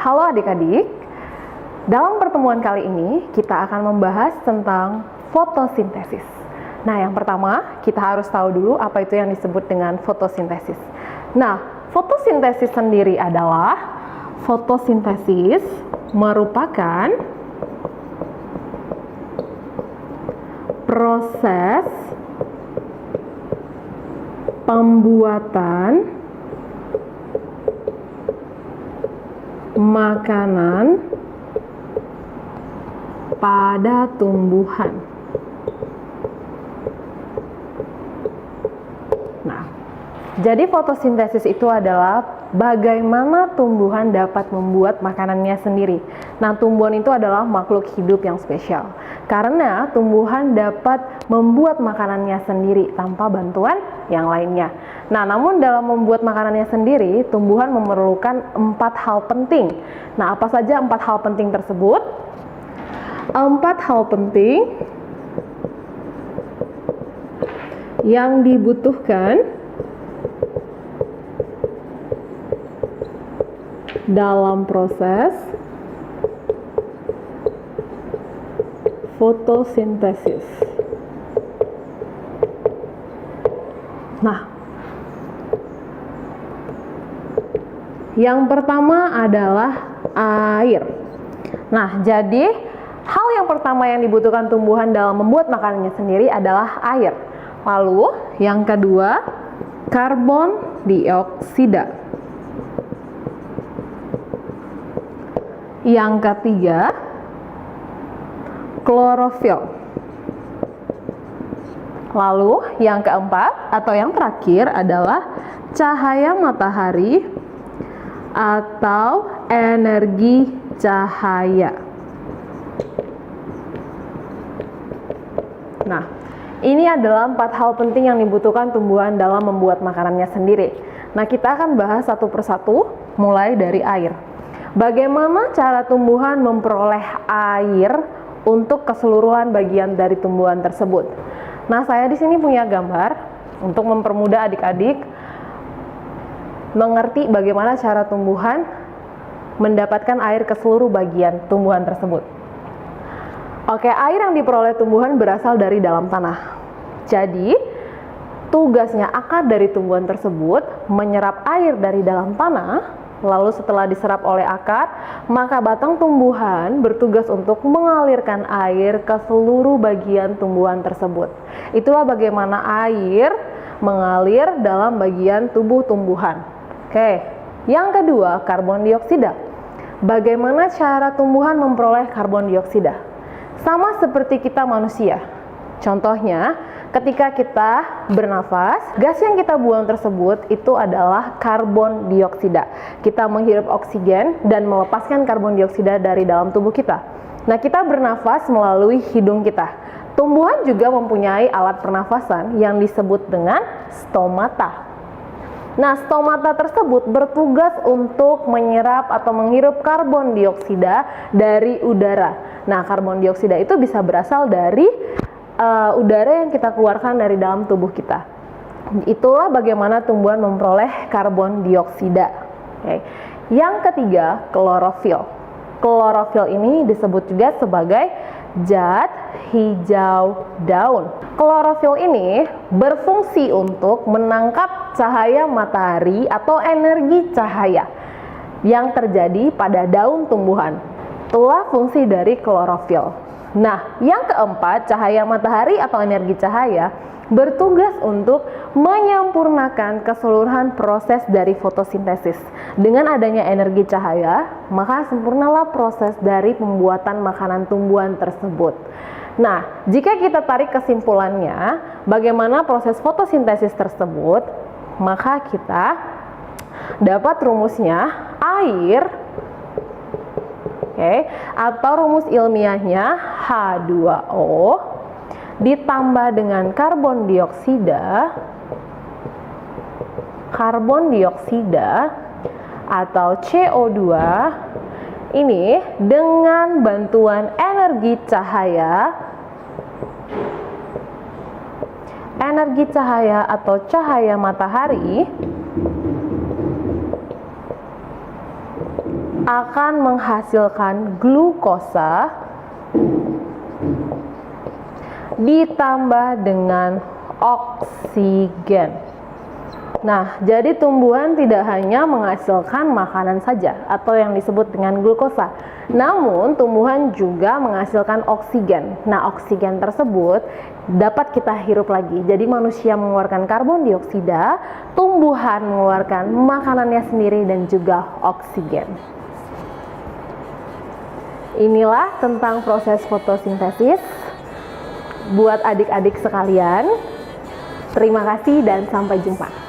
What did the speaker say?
Halo adik-adik, dalam pertemuan kali ini kita akan membahas tentang fotosintesis. Nah, yang pertama kita harus tahu dulu apa itu yang disebut dengan fotosintesis. Nah, fotosintesis sendiri adalah fotosintesis merupakan proses pembuatan makanan pada tumbuhan. Nah, jadi fotosintesis itu adalah bagaimana tumbuhan dapat membuat makanannya sendiri. Nah, tumbuhan itu adalah makhluk hidup yang spesial karena tumbuhan dapat membuat makanannya sendiri tanpa bantuan yang lainnya. Nah, namun dalam membuat makanannya sendiri, tumbuhan memerlukan 4 hal penting. Nah, apa saja 4 hal penting tersebut? 4 hal penting yang dibutuhkan dalam proses fotosintesis. Nah, yang pertama adalah air. Nah, jadi hal yang pertama yang dibutuhkan tumbuhan dalam membuat makanannya sendiri adalah air. Lalu, yang kedua, karbon dioksida. Yang ketiga, klorofil. Lalu yang keempat atau yang terakhir adalah cahaya matahari atau energi cahaya. Nah, ini adalah 4 hal penting yang dibutuhkan tumbuhan dalam membuat makanannya sendiri. Nah, kita akan bahas satu persatu mulai dari air. Bagaimana cara tumbuhan memperoleh air untuk keseluruhan bagian dari tumbuhan tersebut? Nah, saya di sini punya gambar untuk mempermudah adik-adik mengerti bagaimana cara tumbuhan mendapatkan air ke seluruh bagian tumbuhan tersebut. Oke, air yang diperoleh tumbuhan berasal dari dalam tanah. Jadi, tugasnya akar dari tumbuhan tersebut menyerap air dari dalam tanah. Lalu setelah diserap oleh akar, maka batang tumbuhan bertugas untuk mengalirkan air ke seluruh bagian tumbuhan tersebut. Itulah bagaimana air mengalir dalam bagian tubuh tumbuhan. Oke, yang kedua, karbon dioksida. Bagaimana cara tumbuhan memperoleh karbon dioksida? Sama seperti kita manusia. Contohnya, ketika kita bernafas, gas yang kita buang tersebut itu adalah karbon dioksida. Kita menghirup oksigen dan melepaskan karbon dioksida dari dalam tubuh kita. Nah, kita bernafas melalui hidung kita. Tumbuhan juga mempunyai alat pernafasan yang disebut dengan stomata. Nah, stomata tersebut bertugas untuk menyerap atau menghirup karbon dioksida dari udara. Nah, karbon dioksida itu bisa berasal dari udara yang kita keluarkan dari dalam tubuh kita. Itulah bagaimana tumbuhan memperoleh karbon dioksida. Oke. Yang ketiga, klorofil. Klorofil ini disebut juga sebagai zat hijau daun. Klorofil ini berfungsi untuk menangkap cahaya matahari atau energi cahaya yang terjadi pada daun tumbuhan. Itulah fungsi dari klorofil. Nah, yang keempat, cahaya matahari atau energi cahaya bertugas untuk menyempurnakan keseluruhan proses dari fotosintesis. Dengan adanya energi cahaya, maka sempurnalah proses dari pembuatan makanan tumbuhan tersebut. Nah, jika kita tarik kesimpulannya, bagaimana proses fotosintesis tersebut, maka kita dapat rumusnya air, atau rumus ilmiahnya H2O ditambah dengan karbon dioksida atau CO2 ini dengan bantuan energi cahaya atau cahaya matahari akan menghasilkan glukosa ditambah dengan oksigen. Nah, jadi tumbuhan tidak hanya menghasilkan makanan saja atau yang disebut dengan glukosa, namun tumbuhan juga menghasilkan oksigen. Nah, oksigen tersebut dapat kita hirup lagi. Jadi manusia mengeluarkan karbon dioksida, tumbuhan mengeluarkan makanannya sendiri dan juga oksigen. Inilah tentang proses fotosintesis. Buat adik-adik sekalian, terima kasih dan sampai jumpa.